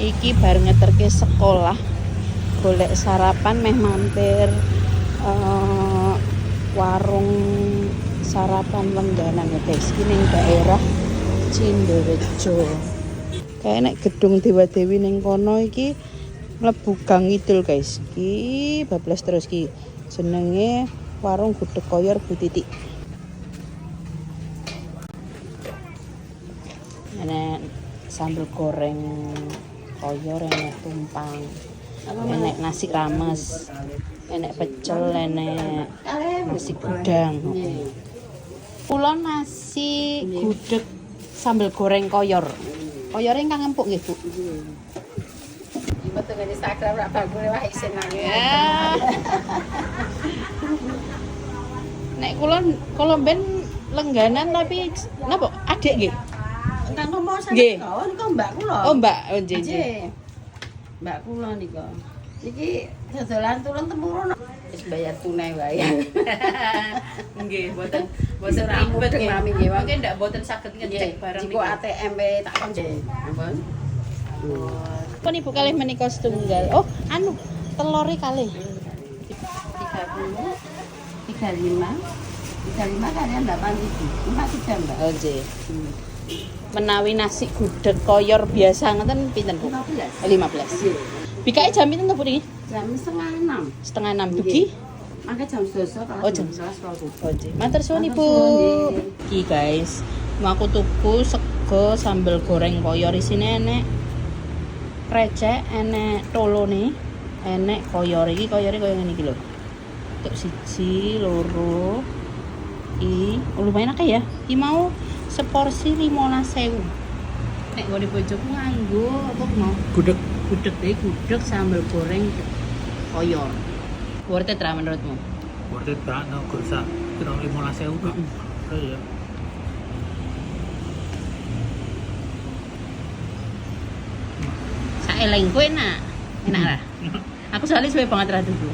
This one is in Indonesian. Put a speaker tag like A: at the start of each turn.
A: Iki bar ngeterke sekolah. Golek sarapan meh mampir warung sarapan langganan ya guys. Iki ning daerah Cindorejo. Kayak nek gedung Dewa Dewi ning kono iki mlebu Gang Idul guys. Iki bablas terus iki. Jenenge warung gudeg koyor Bu Titik. Enek sambal goreng koyor, enek tumpang, enek nasi rames, enek pecel, enek nasi gudang. Kula nasi gudeg sambal goreng koyor. Koyor ingkang empuk nggih, Bu.
B: Betul di Instagram rak bagune wae isin nang.
A: Nek kula ben lengganan tapi napa adik nggih?
B: Engkang ngomong
A: Nggih.
B: sampeyan niku mbak kula.
A: Oh, Mbak, oh nggih.
B: Nggih. Mbak kula niku. Niki dodolan turun temurun wis bayar tunai wae.
A: Nggih, boten
B: ribet
A: nggih.
B: mami nggih.
A: Mungkin ndak boten saged ngecek bareng
B: Jiko ATM tak kon nggih. Ampun.
A: Pun Ibu kalih menika setunggal. Oh, anu, telore kalih.
B: 30 35 kalian 8.000. 4 Mbak.
A: Oh, nggih. Menawi nasi gudeg koyor biasa ngeten pinten, Bu?
B: 15.
A: 15. Bikae jam pinten to, Bu niki?
B: Jam setengah 6.
A: Setengah 6 dugi.
B: Mangke jam 12 kalau
A: Oh, jam
B: 11 kalau
A: Oh, nggih. Matur suwun, Ibu.
B: Matur suwun,
A: Iki guys, mau aku tuku sego sambal goreng koyor isine enek krecek, enek tolone, enek koyor iki koyore koyo ngene iki lho. Tuk 1, 2, lumayan akeh ya. Iki mau seporsi 15.000. Nek nggone bojoku nganggo apa mau?
C: Gudeg.
A: Gudeg sambal goreng koyor. Worth it ra menurutmu?
C: Worth it banget, no, gak usah kira 15.000 kak. Iya.
A: Saelengku enak. Enak lah. Aku soalnya suwe banget ra dulu.